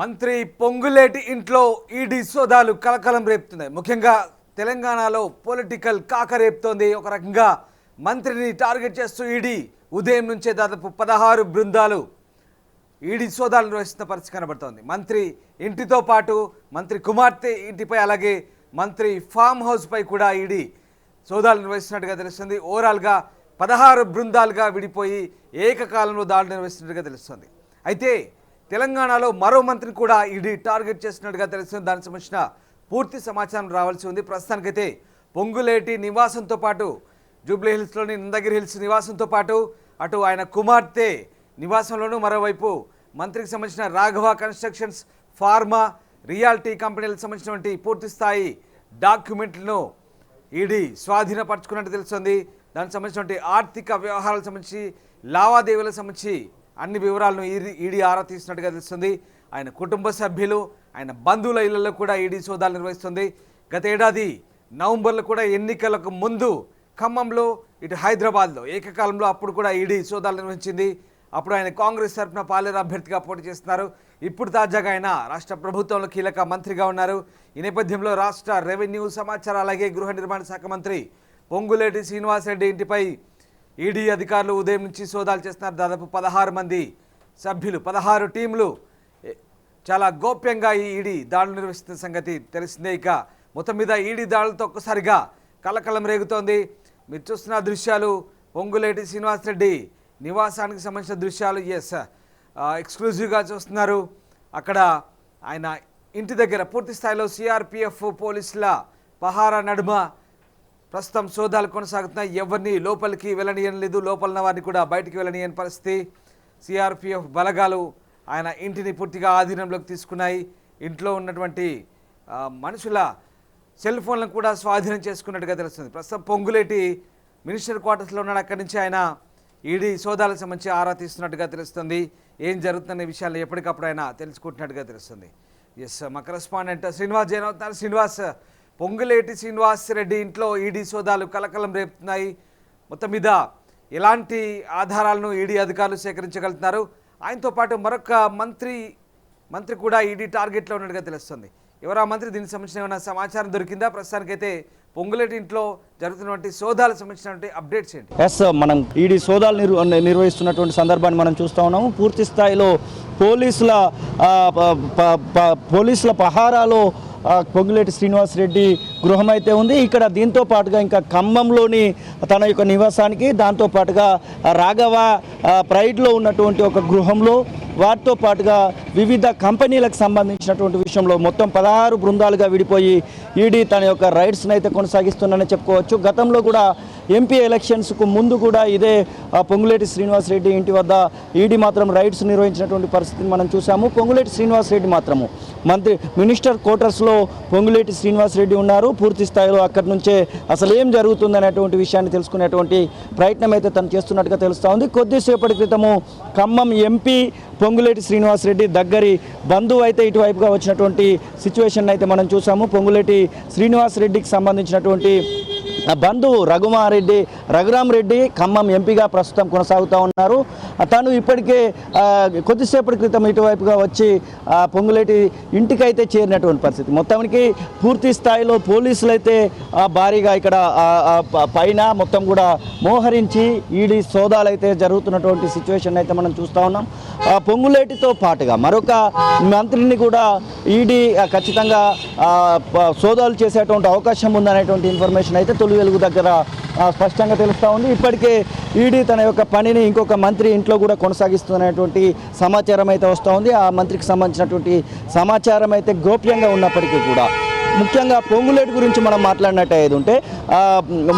మంత్రి పొంగులేటి ఇంట్లో ఈడీ సోదాలు కలకలం రేపుతున్నాయి. ముఖ్యంగా తెలంగాణలో పొలిటికల్ కాకరేపుతోంది. ఒక రకంగా మంత్రిని టార్గెట్ చేస్తూ ఈడీ ఉదయం నుంచే దాదాపు 16 బృందాలు ఈడీ సోదాలు నిర్వహిస్తున్న పరిస్థితి కనబడుతోంది. మంత్రి ఇంటితో పాటు మంత్రి కుమార్తె ఇంటిపై అలాగే మంత్రి ఫామ్ హౌస్పై కూడా ఈడీ సోదాలు నిర్వహిస్తున్నట్టుగా తెలుస్తుంది. ఓవరాల్గా 16 బృందాలుగా విడిపోయి ఏకకాలంలో దాడులు నిర్వహిస్తున్నట్టుగా తెలుస్తుంది. అయితే తెలంగాణలో మరో మంత్రిని కూడా ఈడీ టార్గెట్ చేస్తున్నట్టుగా తెలుస్తుంది. దానికి సంబంధించిన పూర్తి సమాచారం రావాల్సి ఉంది. ప్రస్తుతానికైతే పొంగులేటి నివాసంతో పాటు జూబ్లీ హిల్స్లోని నందగిరి హిల్స్ నివాసంతో పాటు అటు ఆయన కుమార్తె నివాసంలోనూ మరోవైపు మంత్రికి సంబంధించిన రాఘవ కన్స్ట్రక్షన్స్, ఫార్మా, రియాలిటీ కంపెనీలకు సంబంధించినటువంటి పూర్తి స్థాయి డాక్యుమెంట్లను ఈడీ స్వాధీనపరచుకున్నట్టు తెలుస్తుంది. దానికి సంబంధించినటువంటి ఆర్థిక వ్యవహారాలకు సంబంధించి లావాదేవీలకు సంబంధించి అన్ని వివరాలను ఈడీ ఆరా తీసినట్టుగా తెలుస్తుంది. ఆయన కుటుంబ సభ్యులు, ఆయన బంధువుల ఇళ్లలో కూడా ఈడీ సోదాలు నిర్వహిస్తుంది. గత ఏడాది నవంబర్లో కూడా ఎన్నికలకు ముందు ఖమ్మంలో ఇటు హైదరాబాద్లో ఏకకాలంలో అప్పుడు కూడా ఈడీ సోదాలు నిర్వహించింది. అప్పుడు ఆయన కాంగ్రెస్ తరఫున పాలేరు అభ్యర్థిగా పోటీ చేస్తున్నారు. ఇప్పుడు తాజాగా ఆయన రాష్ట్ర ప్రభుత్వంలో కీలక మంత్రిగా ఉన్నారు. ఈ నేపథ్యంలో రాష్ట్ర రెవెన్యూ, సమాచార అలాగే గృహ నిర్మాణ శాఖ మంత్రి పొంగులేటి శ్రీనివాసరెడ్డి ఇంటిపై ఈడీ అధికారులు ఉదయం నుంచి సోదాలు చేస్తున్నారు. దాదాపు 16 మంది సభ్యులు, 16 టీంలు చాలా గోప్యంగా ఈ ఈడీ దాడులు నిర్వహిస్తున్న సంగతి తెలిసిందే. ఇక మొత్తం మీద ఈడీ దాడులతో ఒక్కసారిగా కలకలం రేగుతోంది. మీరు చూస్తున్న దృశ్యాలు పొంగులేటి శ్రీనివాసరెడ్డి నివాసానికి సంబంధించిన దృశ్యాలు. ఎక్స్క్లూజివ్గా చూస్తున్నారు. అక్కడ ఆయన ఇంటి దగ్గర పూర్తి స్థాయిలో సిఆర్పిఎఫ్ పోలీసుల పహారా నడుమ ప్రస్తుతం సోదాలు కొనసాగుతున్నాయి. ఎవరిని లోపలికి వెళ్ళనీయని లేదు, లోపల వారిని కూడా బయటికి వెళ్ళనీయని పరిస్థితి. సిఆర్పిఎఫ్ బలగాలు ఆయన ఇంటిని పూర్తిగా ఆధీనంలోకి తీసుకున్నాయి. ఇంట్లో ఉన్నటువంటి మనుషుల సెల్ ఫోన్లను కూడా స్వాధీనం చేసుకున్నట్టుగా తెలుస్తుంది. ప్రస్తుతం పొంగులేటి మినిస్టర్ క్వార్టర్స్లో ఉన్నాడు. అక్కడి నుంచి ఆయన ఈడీ సోదాలకు సంబంధించి ఆరా తీస్తున్నట్టుగా తెలుస్తుంది. ఏం జరుగుతున్న విషయాలు ఎప్పటికప్పుడు ఆయన తెలుసుకుంటున్నట్టుగా తెలుస్తుంది. మా కరెస్పాండెంట్ శ్రీనివాస్ జైన్ అవుతున్నారు. శ్రీనివాస్, పొంగులేటి శ్రీనివాసరెడ్డి ఇంట్లో ఈడీ సోదాలు కలకలం రేపుతున్నాయి. మొత్తం మీద ఎలాంటి ఆధారాలను ఈడీ అధికారులు సేకరించగలుగుతున్నారు? ఆయనతో పాటు మరొక మంత్రి కూడా ఈడీ టార్గెట్లో ఉన్నట్టుగా తెలుస్తుంది. ఎవరా మంత్రి? దీనికి సంబంధించిన ఏమైనా సమాచారం దొరికిందా? ప్రస్తుతానికైతే పొంగులేటి ఇంట్లో జరుగుతున్నటువంటి సోదాలకు సంబంధించినటువంటి అప్డేట్స్ ఏంటి? మనం ఈడీ సోదాలు నిర్వహిస్తున్నటువంటి సందర్భాన్ని మనం చూస్తూ ఉన్నాము. పూర్తి స్థాయిలో పోలీసుల పహారాలో పొంగులేటి శ్రీనివాసరెడ్డి గృహం అయితే ఉంది. ఇక్కడ దీంతో పాటుగా ఇంకా ఖమ్మంలోని తన యొక్క నివాసానికి, దాంతోపాటుగా రాఘవ ప్రైడ్లో ఉన్నటువంటి ఒక గృహంలో, వాటితో పాటుగా వివిధ కంపెనీలకు సంబంధించినటువంటి విషయంలో మొత్తం 16 బృందాలుగా విడిపోయి ఈడీ తన యొక్క రైడ్స్ని అయితే కొనసాగిస్తుందని చెప్పుకోవచ్చు. గతంలో కూడా ఎంపీ ఎలక్షన్స్కు ముందు కూడా ఇదే పొంగులేటి శ్రీనివాసరెడ్డి ఇంటి వద్ద ఈడీ మాత్రం రైడ్స్ నిర్వహించినటువంటి పరిస్థితిని మనం చూసాము. పొంగులేటి శ్రీనివాసరెడ్డి మాత్రము మినిస్టర్ క్వార్టర్స్లో పొంగులేటి శ్రీనివాసరెడ్డి ఉన్నారు. పూర్తి స్థాయిలో అక్కడి నుంచే అసలు ఏం జరుగుతుందనేటువంటి విషయాన్ని తెలుసుకునేటువంటి ప్రయత్నం అయితే తను చేస్తున్నట్టుగా తెలుస్తూ ఉంది. కొద్దిసేపటి క్రితము ఖమ్మం ఎంపీ పొంగులేటి శ్రీనివాసరెడ్డి దగ్గరి బంధువు అయితే ఇటువైపుగా వచ్చినటువంటి సిచ్యువేషన్ అయితే మనం చూసాము. పొంగులేటి శ్రీనివాసరెడ్డికి సంబంధించినటువంటి బంధువు రఘురామ్ రెడ్డి ఖమ్మం ఎంపీగా ప్రస్తుతం కొనసాగుతూ ఉన్నారు. తను ఇప్పటికే కొద్దిసేపటి క్రితం ఇటువైపుగా వచ్చి పొంగులేటి ఇంటికైతే చేరినటువంటి పరిస్థితి. మొత్తానికి పూర్తి స్థాయిలో పోలీసులు అయితే భారీగా ఇక్కడ పైన మొత్తం కూడా మోహరించి ఈడీ సోదాలు అయితే జరుగుతున్నటువంటి సిచ్యువేషన్ అయితే మనం చూస్తూ ఉన్నాం. పొంగులేటితో పాటుగా మరొక మంత్రిని కూడా ఈడీ ఖచ్చితంగా సోదాలు చేసేటువంటి అవకాశం ఉందనేటువంటి ఇన్ఫర్మేషన్ అయితే తొలి వెలుగు దగ్గర స్పష్టంగా తెలుస్తూ ఉంది. ఇప్పటికే ఈడీ తన యొక్క పనిని ఇంకొక మంత్రి ఇంట్లో కూడా కొనసాగిస్తున్నటువంటి సమాచారం అయితే వస్తూ ఉంది. ఆ మంత్రికి సంబంధించినటువంటి సమాచారం అయితే గోప్యంగా ఉన్నప్పటికీ కూడా ముఖ్యంగా పొంగులేటి గురించి మనం మాట్లాడినట్టు ఉంటే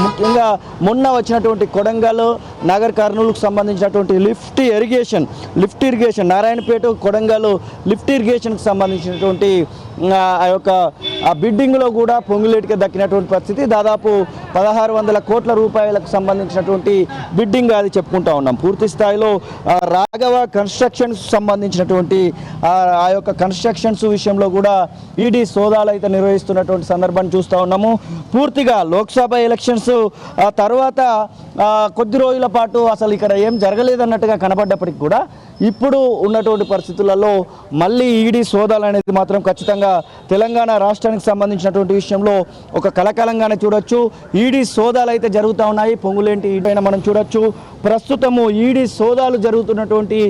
ముఖ్యంగా మొన్న వచ్చినటువంటి కొడంగల్, నగర్ కర్నూలుకు సంబంధించినటువంటి lift irrigation Narayanpet, Kodangal lift ఇరిగేషన్కి సంబంధించినటువంటి ఆ యొక్క బిడ్డింగ్లో కూడా పొంగులేటికి దక్కినటువంటి పరిస్థితి. దాదాపు 1600 కోట్ల రూపాయలకు సంబంధించినటువంటి బిడ్డింగ్ అది చెప్పుకుంటా ఉన్నాం. పూర్తి స్థాయిలో రాఘవ కన్స్ట్రక్షన్స్ సంబంధించినటువంటి ఆ యొక్క కన్స్ట్రక్షన్స్ విషయంలో కూడా ఈడీ సోదాలు అయితే నిర్వహిస్తున్నటువంటి సందర్భాన్ని చూస్తూ ఉన్నాము. పూర్తిగా లోక్సభ ఎలక్షన్స్ తర్వాత కొద్ది రోజుల పాటు అసలు ఇక్కడ ఏం జరగలేదన్నట్టుగా కనబడ్డప్పటికి కూడా ఇప్పుడు ఉన్నటువంటి పరిస్థితులలో మళ్ళీ ఈడీ సోదాలు అనేది మాత్రం ఖచ్చితంగా తెలంగాణ రాష్ట్రానికి సంబంధించినటువంటి విషయంలో ఒక కలకలంగానే చూడొచ్చు. ఈడీ సోదాలు అయితే జరుగుతూ ఉన్నాయి. పొంగులేటి పైన మనం చూడొచ్చు. ప్రస్తుతము ఈడీ సోదాలు జరుగుతున్నటువంటి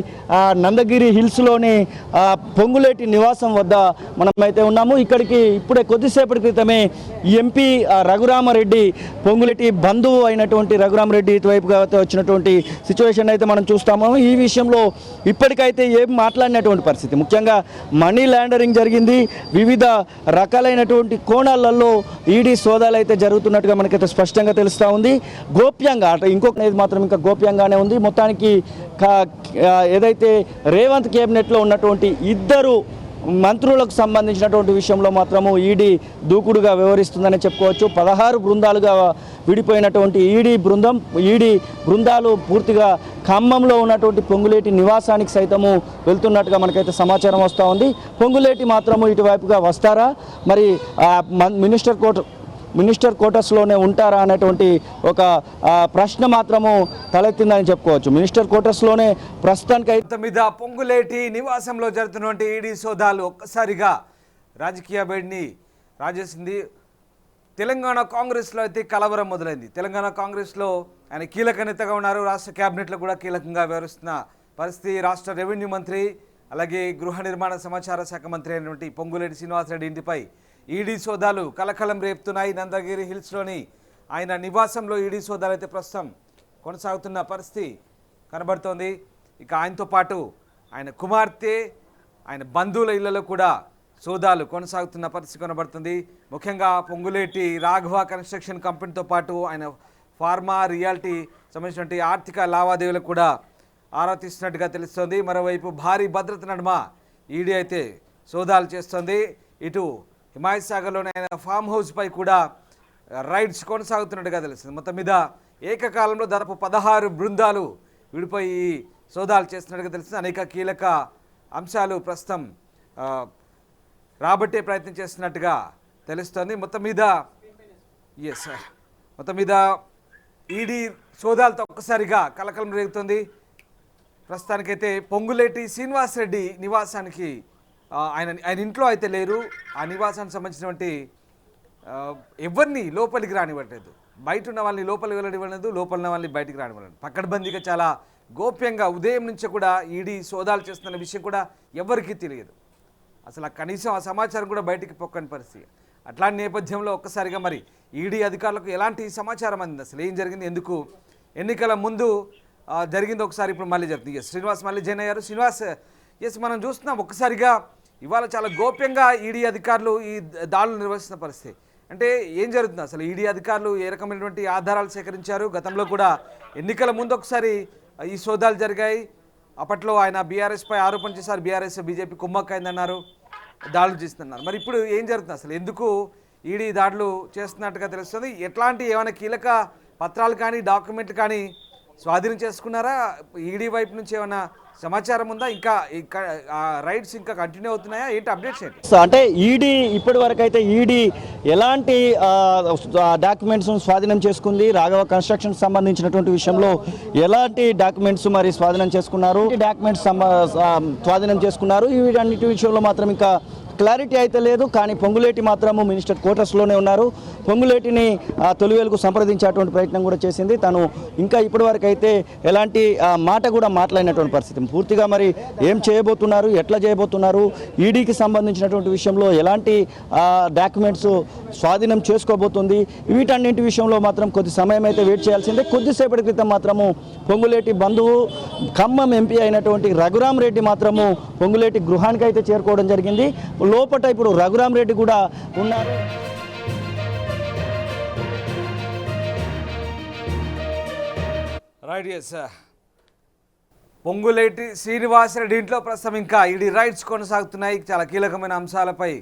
నందగిరి హిల్స్లోని పొంగులేటి నివాసం వద్ద మనమైతే ఉన్నాము. ఇక్కడికి ఇప్పుడే కొద్దిసేపటి క్రితమే ఎంపీ రఘురామరెడ్డి, పొంగులేటి బంధువు అయినటువంటి రఘురామరెడ్డి ఇటువైపుగా వచ్చినటువంటి సిచ్యువేషన్ అయితే మనం చూస్తాము. ఈ విషయంలో ఇప్పటికైతే ఏం మాట్లాడినటువంటి పరిస్థితి, ముఖ్యంగా మనీ లాండరింగ్ జరిగింది, వివిధ రకాలైనటువంటి కోణాలలో ఈడీ సోదాలు అయితే జరుగుతున్నట్టుగా మనకైతే స్పష్టంగా తెలుస్తూ ఉంది. గోప్యంగా ఇంకొక మాత్రం ఇంకా గోప్యంగానే ఉంది. మొత్తానికి ఏదైతే రేవంత్ కేబినెట్లో ఉన్నటువంటి ఇద్దరు మంత్రులకు సంబంధించినటువంటి విషయంలో మాత్రము ఈడీ దూకుడుగా వ్యవహరిస్తుందని చెప్పుకోవచ్చు. 16 బృందాలుగా విడిపోయినటువంటి ఈడీ బృందాలు పూర్తిగా ఖమ్మంలో ఉన్నటువంటి పొంగులేటి నివాసానికి సైతము వెళ్తున్నట్టుగా మనకైతే సమాచారం వస్తూ ఉంది. పొంగులేటి మాత్రము ఇటువైపుగా వస్తారా, మరి మినిస్టర్ క్వార్టర్స్లోనే ఉంటారా అనేటువంటి ఒక ప్రశ్న మాత్రము తలెత్తిందని చెప్పుకోవచ్చు. మినిస్టర్ క్వార్టర్స్లోనే ప్రస్తుతానికి మీద పొంగులేటి నివాసంలో జరుగుతున్నటువంటి ఈడీ సోదాలు ఒక్కసారిగా రాజకీయ వేడిని రాజేసింది. తెలంగాణ కాంగ్రెస్లో అయితే కలవరం మొదలైంది. తెలంగాణ కాంగ్రెస్లో ఆయన కీలక నేతగా ఉన్నారు. రాష్ట్ర క్యాబినెట్లో కూడా కీలకంగా వ్యవహరిస్తున్న పరిస్థితి. రాష్ట్ర రెవెన్యూ మంత్రి అలాగే గృహ నిర్మాణ సమాచార శాఖ మంత్రి అయినటువంటి పొంగులేటి శ్రీనివాసరెడ్డి ఇంటిపై ఈడీ సోదాలు కలకలం రేపుతున్నాయి. నందగిరి హిల్స్లోని ఆయన నివాసంలో ఈడీ సోదాలు అయితే ప్రస్తుతం కొనసాగుతున్న పరిస్థితి కనబడుతోంది. ఇక ఆయనతో పాటు ఆయన కుమార్తె, ఆయన బంధువుల ఇళ్లలో కూడా సోదాలు కొనసాగుతున్న పరిస్థితి కనబడుతుంది. ముఖ్యంగా పొంగులేటి రాఘవ కన్స్ట్రక్షన్ కంపెనీతో పాటు ఆయన ఫార్మా, రియాలిటీ సంబంధించినటువంటి ఆర్థిక లావాదేవీలకు కూడా ఆరా తీస్తున్నట్టుగా తెలుస్తోంది. మరోవైపు భారీ భద్రత నడుమ ఈడీ అయితే సోదాలు చేస్తోంది. ఇటు హిమాయత్ సాగర్లోని ఆయన ఫామ్ హౌస్పై కూడా రైడ్స్ కొనసాగుతున్నట్టుగా తెలుస్తుంది. మొత్తం మీద ఏకకాలంలో దాదాపు 16 బృందాలు విడిపోయి సోదాలు చేస్తున్నట్టుగా తెలుస్తుంది. అనేక కీలక అంశాలు ప్రస్తుతం రాబట్టే ప్రయత్నం చేస్తున్నట్టుగా తెలుస్తోంది. మొత్తం మీద ఈడీ సోదాలతో ఒక్కసారిగా కలకలం రేగుతుంది. ప్రస్తుతానికైతే పొంగులేటి శ్రీనివాసరెడ్డి నివాసానికి ఆయన ఇంట్లో అయితే లేరు. ఆ నివాసానికి సంబంధించినటువంటి ఎవరిని లోపలికి రానివ్వట్లేదు. బయట ఉన్న వాళ్ళని లోపలికి వెళ్ళనివ్వలేదు, లోపల ఉన్న వాళ్ళని బయటికి రానివ్వలేదు. పక్కడబందీగా చాలా గోప్యంగా ఉదయం నుంచి కూడా ఈడీ సోదాలు చేస్తున్న విషయం కూడా ఎవరికీ తెలియదు. అసలు కనీసం ఆ సమాచారం కూడా బయటికి పొక్కని పరిస్థితి. అట్లాంటి నేపథ్యంలో ఒక్కసారిగా మరి ఈడీ అధికారులకు ఎలాంటి సమాచారం అందింది, అసలు ఏం జరిగింది, ఎందుకు ఎన్నికల ముందు జరిగింది, ఒకసారి ఇప్పుడు మళ్ళీ జరుగుతుంది. శ్రీనివాస్ మళ్ళీ జాయిన్ అయ్యారు. శ్రీనివాస్, మనం చూస్తున్నాం ఒక్కసారిగా ఇవాళ చాలా గోప్యంగా ఈడీ అధికారులు ఈ దాడులు నిర్వహిస్తున్న పరిస్థితి. అంటే ఏం జరుగుతుంది అసలు? ఈడీ అధికారులు ఏ రకమైనటువంటి ఆధారాలు సేకరించారు? గతంలో కూడా ఎన్నికల ముందు ఒకసారి ఈ సోదాలు జరిగాయి. అప్పట్లో ఆయన బీఆర్ఎస్పై ఆరోపణ చేశారు. బీఆర్ఎస్ బీజేపీ కుమ్మక్కైందన్నారు, దాడులు చేస్తున్నారు. మరి ఇప్పుడు ఏం జరుగుతుంది అసలు? ఎందుకు ఈడీ దాడులు చేస్తున్నట్టుగా తెలుస్తుంది? ఎట్లాంటి ఏమైనా కీలక పత్రాలు కానీ డాక్యుమెంట్లు కానీ స్వాధీనం చేసుకున్నారా? ఈడీ వైపు నుంచి ఏమైనా సమాచారం ఉందా? ఇంకా రైడ్స్ ఇంకా కంటిన్యూ అవుతున్నాయా? ఏంటి అప్డేట్స్ ఏంటి? అంటే ఈడీ ఇప్పటి వరకు అయితే ఈడీ ఎలాంటి డాక్యుమెంట్స్ స్వాధీనం చేసుకుంది? రాఘవ కన్స్ట్రక్షన్ సంబంధించినటువంటి విషయంలో ఎలాంటి డాక్యుమెంట్స్ మరి స్వాధీనం చేసుకున్నారు, డాక్యుమెంట్స్ స్వాధీనం చేసుకున్నారు, వీటన్నిటి విషయంలో మాత్రం ఇంకా క్లారిటీ అయితే లేదు. కానీ పొంగులేటి మాత్రము మినిస్టర్ క్వార్టర్స్లోనే ఉన్నారు. పొంగులేటిని తొలివేలుకు సంప్రదించేటువంటి ప్రయత్నం కూడా చేసింది. తను ఇంకా ఇప్పటివరకు అయితే ఎలాంటి మాట కూడా మాట్లాడినటువంటి పరిస్థితి. పూర్తిగా మరి ఏం చేయబోతున్నారు, ఎట్లా చేయబోతున్నారు, ఈడీకి సంబంధించినటువంటి విషయంలో ఎలాంటి డాక్యుమెంట్స్ స్వాధీనం చేసుకోబోతుంది, వీటన్నింటి విషయంలో మాత్రం కొద్ది సమయం అయితే వెయిట్ చేయాల్సిందే. కొద్దిసేపటి క్రితం మాత్రము పొంగులేటి బంధువు ఖమ్మం ఎంపీ అయినటువంటి రఘురామరెడ్డి మాత్రము పొంగులేటి గృహానికి అయితే చేరుకోవడం జరిగింది. లోపట ఇప్పుడు రఘురామరెడ్డి కూడా ఉన్నారు. Right, yes. పొంగులేటి శ్రీనివాసరెడ్డి ఇంట్లో ప్రస్తుతం ఇంకా ఈడీ రైడ్స్ కొనసాగుతున్నాయి. చాలా కీలకమైన అంశాలపై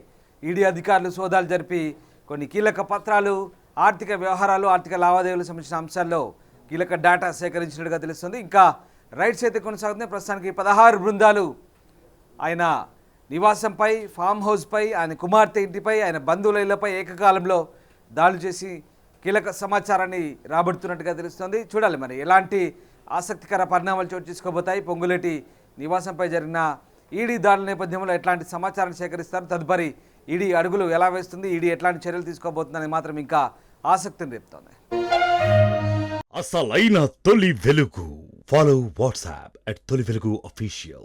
ఈడీ అధికారులు సోదాలు జరిపి కొన్ని కీలక పత్రాలు, ఆర్థిక వ్యవహారాలు, ఆర్థిక లావాదేవీలకు సంబంధించిన అంశాల్లో కీలక డేటా సేకరించినట్టుగా తెలుస్తుంది. ఇంకా రైడ్స్ అయితే కొనసాగుతున్నాయి. ప్రస్తుతానికి 16 బృందాలు ఆయన నివాసంపై, ఫామ్ హౌస్పై, ఆయన కుమార్తె ఇంటిపై, ఆయన బంధువుల ఇళ్లపై ఏకకాలంలో దాడులు చేసి కీలక సమాచారాన్ని రాబడుతున్నట్టుగా తెలుస్తుంది. చూడాలి మరి ఎలాంటి ఆసక్తికర పరిణామాలు చోటు చేసుకోబోతాయి. పొంగులేటి నివాసంపై జరిగిన ఈడీ దాడుల నేపథ్యంలో ఎట్లాంటి సమాచారాన్ని సేకరిస్తారు, తదుపరి ఈడీ అడుగులు ఎలా వేస్తుంది, ఈడీ ఎట్లాంటి చర్యలు తీసుకోబోతుందని మాత్రం ఇంకా ఆసక్తిని రేపుతోంది. అసలైన తొలి వెలుగు. ఫాలో వాట్సాప్ @తొలి వెలుగు official.